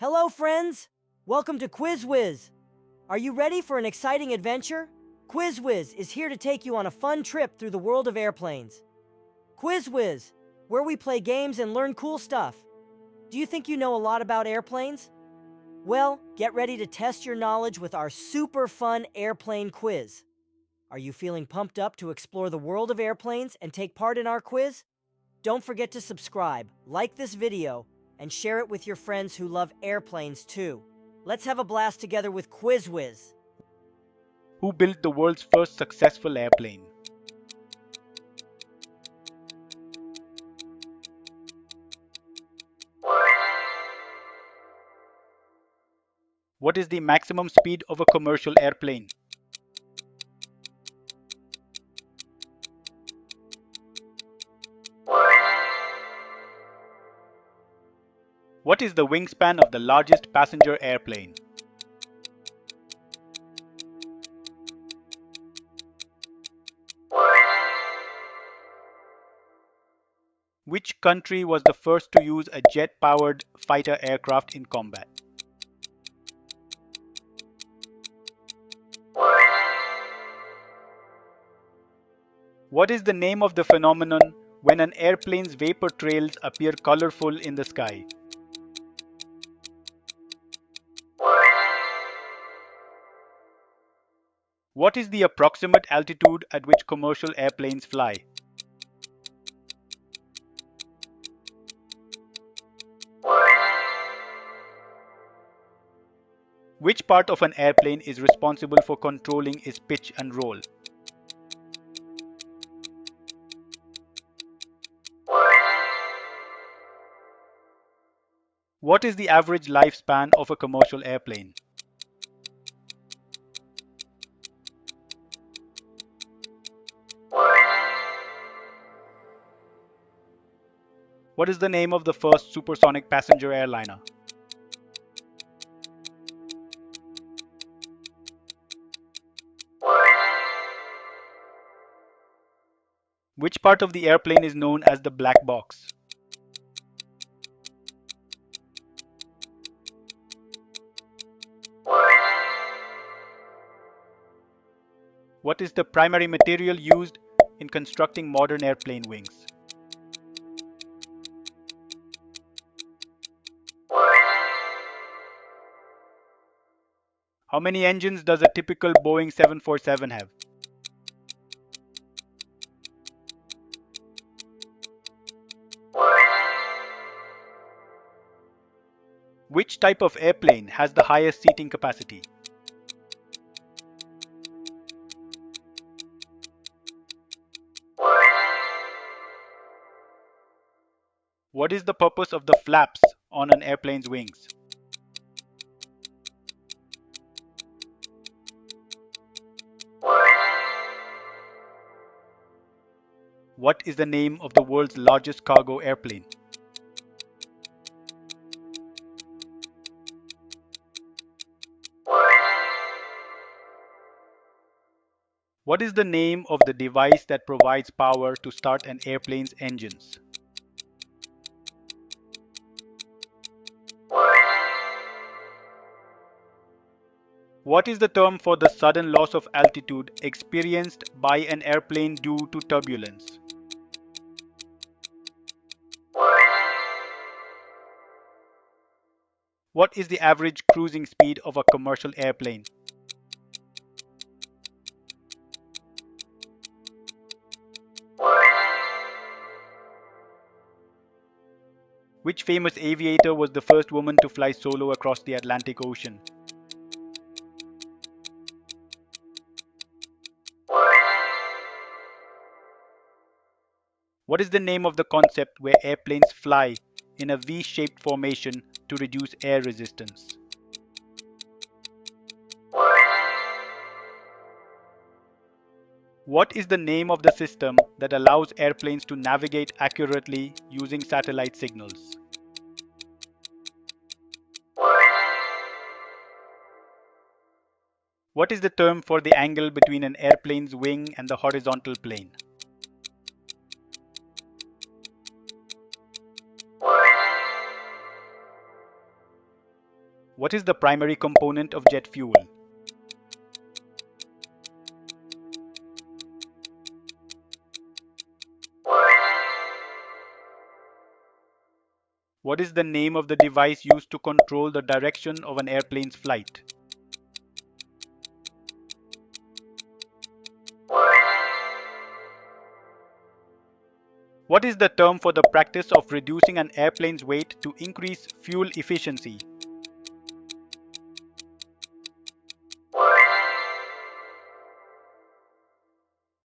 Hello, friends! Welcome to Quiz Whiz. Are you ready for an exciting adventure? Quiz Whiz is here to take you on a fun trip through the world of airplanes. Quiz Whiz, where we play games and learn cool stuff. Do you think you know a lot about airplanes? Well, get ready to test your knowledge with our super fun airplane quiz. Are you feeling pumped up to explore the world of airplanes and take part in our quiz? Don't forget to subscribe, like this video, and share it with your friends who love airplanes too. Let's have a blast together with Quiz Whiz. Who built the world's first successful airplane? What is the maximum speed of a commercial airplane? What is the wingspan of the largest passenger airplane? Which country was the first to use a jet-powered fighter aircraft in combat? What is the name of the phenomenon when an airplane's vapor trails appear colorful in the sky? What is the approximate altitude at which commercial airplanes fly? Which part of an airplane is responsible for controlling its pitch and roll? What is the average lifespan of a commercial airplane? What is the name of the first supersonic passenger airliner? Which part of the airplane is known as the black box? What is the primary material used in constructing modern airplane wings? How many engines does a typical Boeing 747 have? Which type of airplane has the highest seating capacity? What is the purpose of the flaps on an airplane's wings? What is the name of the world's largest cargo airplane? What is the name of the device that provides power to start an airplane's engines? What is the term for the sudden loss of altitude experienced by an airplane due to turbulence? What is the average cruising speed of a commercial airplane? Which famous aviator was the first woman to fly solo across the Atlantic Ocean? What is the name of the concept where airplanes fly in a V-shaped formation to reduce air resistance? What is the name of the system that allows airplanes to navigate accurately using satellite signals? What is the term for the angle between an airplane's wing and the horizontal plane? What is the primary component of jet fuel? What is the name of the device used to control the direction of an airplane's flight? What is the term for the practice of reducing an airplane's weight to increase fuel efficiency?